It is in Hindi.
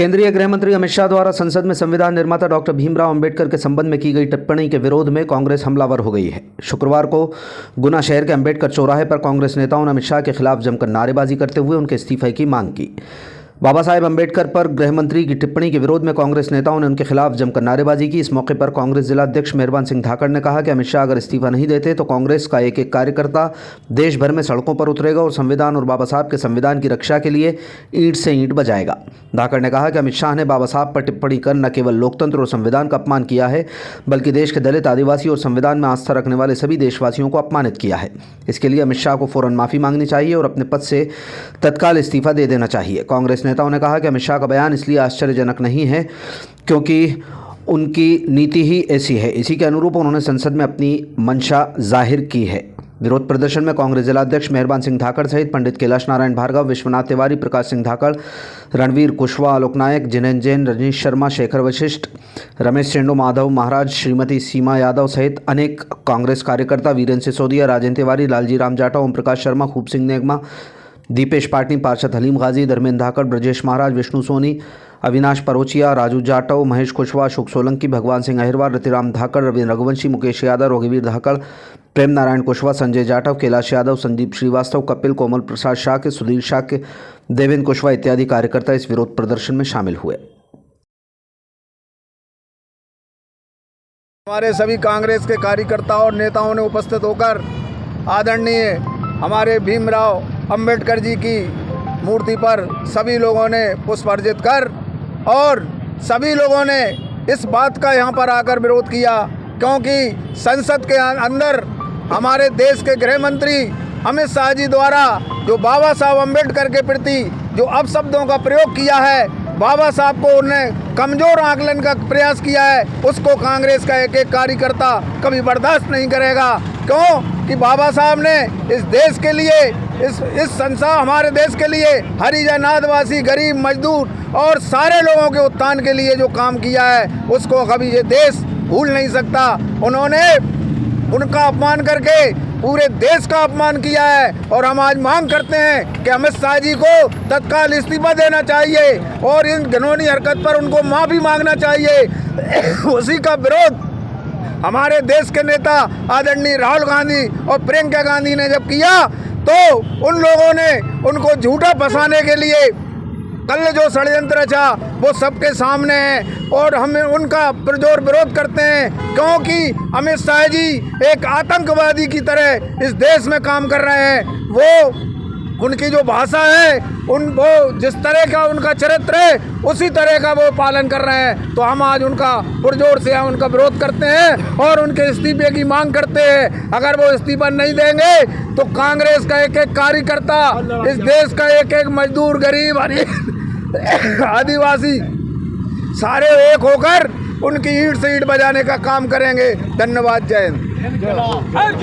केंद्रीय गृह मंत्री अमित शाह द्वारा संसद में संविधान निर्माता डॉक्टर भीमराव अंबेडकर के संबंध में की गई टिप्पणी के विरोध में कांग्रेस हमलावर हो गई है। शुक्रवार को गुना शहर के अंबेडकर चौराहे पर कांग्रेस नेताओं ने अमित शाह के खिलाफ जमकर नारेबाजी करते हुए उनके इस्तीफे की मांग की। बाबा साहेब अंबेडकर पर गृह मंत्री की टिप्पणी के विरोध में कांग्रेस नेताओं ने उनके खिलाफ जमकर नारेबाजी की। इस मौके पर कांग्रेस जिला अध्यक्ष मेहरबान सिंह धाकड़ ने कहा कि अमित शाह अगर इस्तीफा नहीं देते तो कांग्रेस का एक एक कार्यकर्ता देश भर में सड़कों पर उतरेगा और संविधान और बाबा साहब के संविधान की रक्षा के लिए ईंट से ईंट बजाएगा। धाकड़ ने कहा कि अमित शाह ने बाबा साहब पर टिप्पणी कर न केवल लोकतंत्र और संविधान का अपमान किया है बल्कि देश के दलित, आदिवासी और संविधान में आस्था रखने वाले सभी देशवासियों को अपमानित किया है। इसके लिए अमित शाह को फौरन माफी मांगनी चाहिए और अपने पद से तत्काल इस्तीफा दे देना चाहिए। कांग्रेस नेताओं ने कहा कि अमित शाह का बयान इसलिए आश्चर्यजनक नहीं है क्योंकि उनकी नीति ही ऐसी है। इसी के अनुरूप उन्होंने संसद में अपनी मंशा जाहिर की है। विरोध प्रदर्शन में कांग्रेस जिला अध्यक्ष मेहरबान सिंह धाकड़ सहित पंडित कैलाश नारायण भार्गव, विश्वनाथ तिवारी, प्रकाश सिंह धाकड़, रणवीर कुशवाहा, आलोक नायक, जिनेन्द्र जैन, रजनीश शर्मा, शेखर वशिष्ठ, रमेश चेंडू, माधव महाराज, श्रीमती सीमा यादव सहित अनेक कांग्रेस कार्यकर्ता, वीरेंद्र सिसोदिया, राजेंद्र तिवारी, लालजी राम जाटव, ओम प्रकाश शर्मा, खूब सिंह नेगमा, दीपेश पाटनी, पार्षद हलीम गाजी, धर्मेंद्र धाकड़, ब्रजेश महाराज, विष्णु सोनी, अविनाश परोचिया, राजू जाटव, महेश कुशवाहा, शुक सोलंकी, भगवान सिंह अहिरवार, रतिराम धाकड़, रविंद्र रघुवंशी, मुकेश यादव, रघुवीर धाकड़, प्रेम नारायण कुशवाहा, संजय जाटव, कैलाश यादव, संदीप श्रीवास्तव, कपिल, कोमल प्रसाद शाक्य, सुधीर शाक्य, देवेंद्र कुशवाहा इत्यादि कार्यकर्ता इस विरोध प्रदर्शन में शामिल हुए। हमारे सभी कांग्रेस के कार्यकर्ताओं और नेताओं ने उपस्थित होकर आदरणीय हमारे भीमराव अंबेडकर जी की मूर्ति पर सभी लोगों ने पुष्प अर्पित कर और सभी लोगों ने इस बात का यहाँ पर आकर विरोध किया क्योंकि संसद के अंदर हमारे देश के गृह मंत्री अमित शाह जी द्वारा जो बाबा साहब अंबेडकर के प्रति जो अपशब्दों का प्रयोग किया है, बाबा साहब को उन्हें कमज़ोर आकलन का प्रयास किया है, उसको कांग्रेस का एक एक कार्यकर्ता कभी बर्दाश्त नहीं करेगा। क्यों कि बाबा साहब ने इस देश के लिए इस संसार हमारे देश के लिए हरिजन, आदिवासी, गरीब, मजदूर और सारे लोगों के उत्थान के लिए जो काम किया है उसको कभी ये देश भूल नहीं सकता। उन्होंने उनका अपमान करके पूरे देश का अपमान किया है और हम आज मांग करते हैं कि अमित शाह जी को तत्काल इस्तीफा देना चाहिए और इन घिनौनी हरकत पर उनको माफ़ी मांगना चाहिए। उसी का विरोध हमारे देश के नेता आदरणीय राहुल गांधी और प्रियंका गांधी ने जब किया तो उन लोगों ने उनको झूठा फंसाने के लिए कल जो षड्यंत्र रचा वो सबके सामने है और हम उनका पुरजोर विरोध करते हैं क्योंकि अमित शाह जी एक आतंकवादी की तरह इस देश में काम कर रहे हैं। वो उनकी जो भाषा है वो जिस तरह का उनका चरित्र है उसी तरह का वो पालन कर रहे हैं। तो हम आज उनका पुरजोर से उनका विरोध करते हैं और उनके इस्तीफे की मांग करते हैं। अगर वो इस्तीफा नहीं देंगे तो कांग्रेस का एक एक कार्यकर्ता, इस देश का एक एक मजदूर, गरीब, आदिवासी सारे एक होकर उनकी ईंट से ईंट बजाने का काम करेंगे। धन्यवाद। जय हिंद।